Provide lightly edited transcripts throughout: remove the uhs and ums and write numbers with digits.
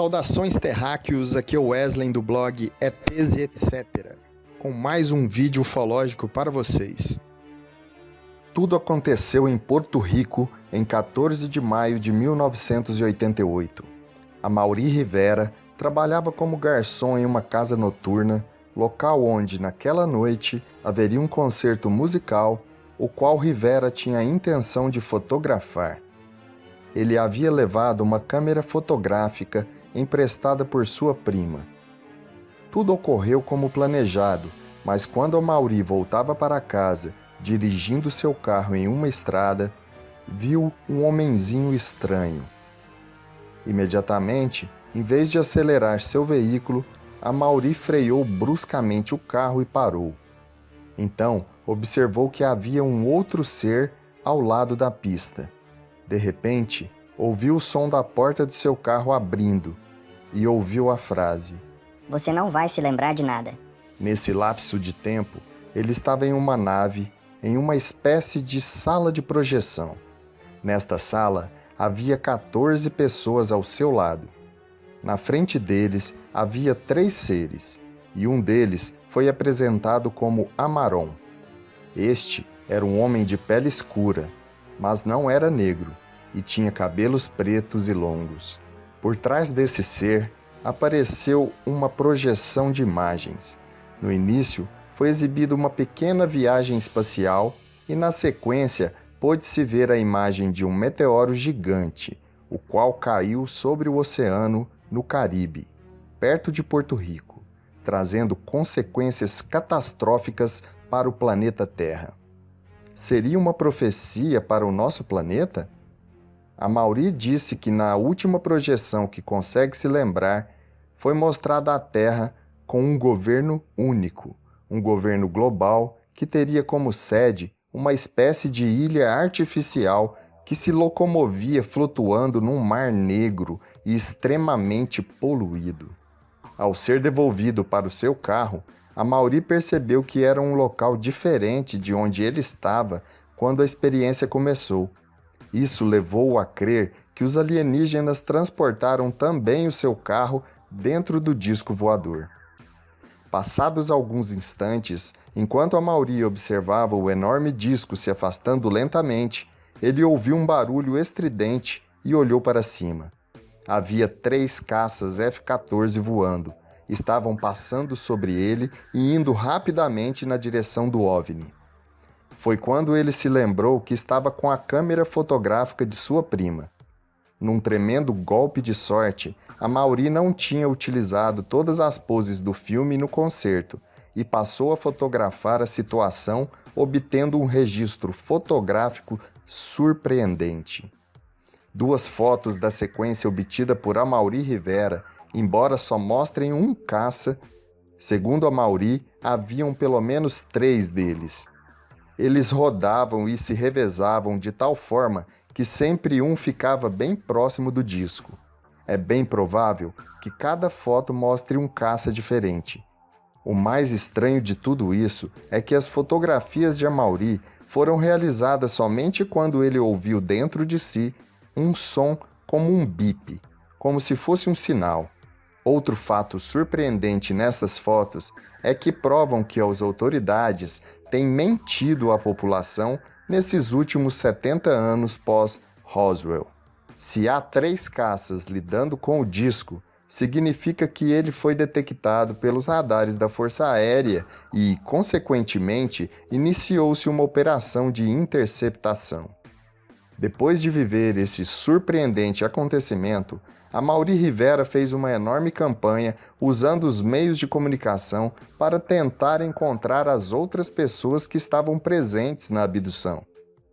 Saudações terráqueos, aqui é o Wesley do blog ETs e etc, com mais um vídeo ufológico para vocês. Tudo aconteceu em Porto Rico em 14 de maio de 1988. Amaury Rivera trabalhava como garçom em uma casa noturna, local onde, naquela noite, haveria um concerto musical, o qual Rivera tinha a intenção de fotografar. Ele havia levado uma câmera fotográfica emprestada por sua prima. Tudo ocorreu como planejado, mas quando Amaury voltava para casa, dirigindo seu carro em uma estrada, viu um homenzinho estranho. Imediatamente, em vez de acelerar seu veículo, Amaury freou bruscamente o carro e parou. Então, observou que havia um outro ser ao lado da pista. De repente, ouviu o som da porta de seu carro abrindo e ouviu a frase: "Você não vai se lembrar de nada." Nesse lapso de tempo, ele estava em uma nave, em uma espécie de sala de projeção. Nesta sala, havia 14 pessoas ao seu lado. Na frente deles, havia 3 seres, e um deles foi apresentado como Amaron. Este era um homem de pele escura, mas não era negro, e tinha cabelos pretos e longos. Por trás desse ser, apareceu uma projeção de imagens. No início, foi exibida uma pequena viagem espacial e, na sequência, pôde-se ver a imagem de um meteoro gigante, o qual caiu sobre o oceano no Caribe, perto de Porto Rico, trazendo consequências catastróficas para o planeta Terra. Seria uma profecia para o nosso planeta? Amaury disse que na última projeção que consegue se lembrar, foi mostrada a Terra com um governo único, um governo global que teria como sede uma espécie de ilha artificial que se locomovia flutuando num mar negro e extremamente poluído. Ao ser devolvido para o seu carro, Amaury percebeu que era um local diferente de onde ele estava quando a experiência começou. Isso levou-o a crer que os alienígenas transportaram também o seu carro dentro do disco voador. Passados alguns instantes, enquanto Amaury observava o enorme disco se afastando lentamente, ele ouviu um barulho estridente e olhou para cima. Havia 3 caças F-14 voando. Estavam passando sobre ele e indo rapidamente na direção do OVNI. Foi quando ele se lembrou que estava com a câmera fotográfica de sua prima. Num tremendo golpe de sorte, Amaury não tinha utilizado todas as poses do filme no concerto e passou a fotografar a situação, obtendo um registro fotográfico surpreendente. 2 fotos da sequência obtida por Amaury Rivera, embora só mostrem um caça, segundo Amaury, haviam pelo menos 3 deles. Eles rodavam e se revezavam de tal forma que sempre um ficava bem próximo do disco. É bem provável que cada foto mostre um caça diferente. O mais estranho de tudo isso é que as fotografias de Amaury foram realizadas somente quando ele ouviu dentro de si um som como um bip, como se fosse um sinal. Outro fato surpreendente nessas fotos é que provam que as autoridades têm mentido à população nesses últimos 70 anos pós-Roswell. Se há 3 caças lidando com o disco, significa que ele foi detectado pelos radares da Força Aérea e, consequentemente, iniciou-se uma operação de interceptação. Depois de viver esse surpreendente acontecimento, Amaury Rivera fez uma enorme campanha usando os meios de comunicação para tentar encontrar as outras pessoas que estavam presentes na abdução.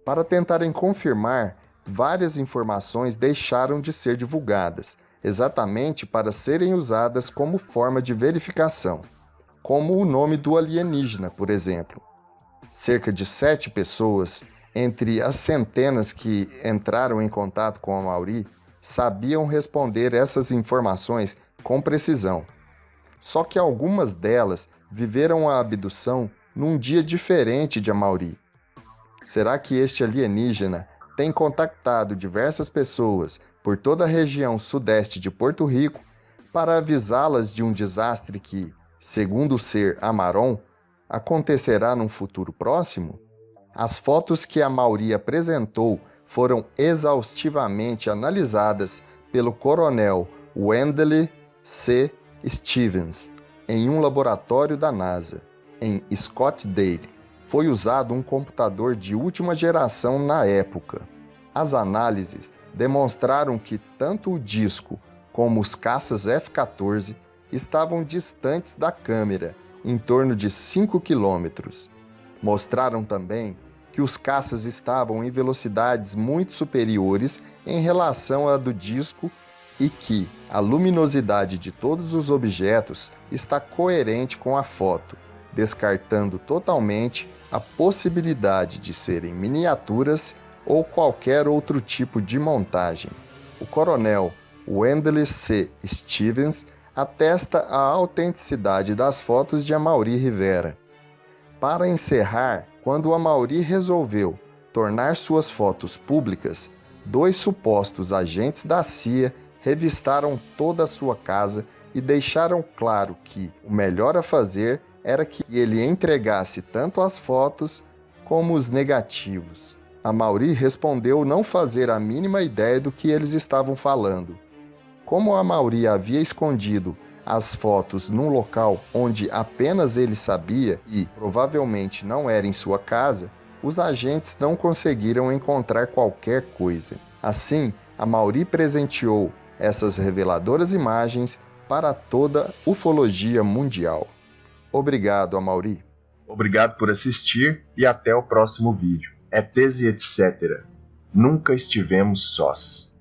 Para tentarem confirmar, várias informações deixaram de ser divulgadas, exatamente para serem usadas como forma de verificação, como o nome do alienígena, por exemplo. Cerca de 7 pessoas, entre as centenas que entraram em contato com Amaury, sabiam responder essas informações com precisão. Só que algumas delas viveram a abdução num dia diferente de Amaury. Será que este alienígena tem contactado diversas pessoas por toda a região sudeste de Porto Rico para avisá-las de um desastre que, segundo o ser Amaron, acontecerá num futuro próximo? As fotos que Amaury apresentou foram exaustivamente analisadas pelo coronel Wendell C. Stevens em um laboratório da NASA, em Scottsdale. Foi usado um computador de última geração na época. As análises demonstraram que tanto o disco como os caças F-14 estavam distantes da câmera, em torno de 5 quilômetros. Mostraram também que os caças estavam em velocidades muito superiores em relação à do disco e que a luminosidade de todos os objetos está coerente com a foto, descartando totalmente a possibilidade de serem miniaturas ou qualquer outro tipo de montagem. O coronel Wendell C. Stevens atesta a autenticidade das fotos de Amaury Rivera. Para encerrar, quando Amaury resolveu tornar suas fotos públicas, 2 supostos agentes da CIA revistaram toda a sua casa e deixaram claro que o melhor a fazer era que ele entregasse tanto as fotos como os negativos. Amaury respondeu não fazer a mínima ideia do que eles estavam falando. Como Amaury havia escondido as fotos num local onde apenas ele sabia e provavelmente não era em sua casa, os agentes não conseguiram encontrar qualquer coisa. Assim, Amaury presenteou essas reveladoras imagens para toda a ufologia mundial. Obrigado, Amaury. Obrigado por assistir e até o próximo vídeo. ETs e etc. Nunca estivemos sós.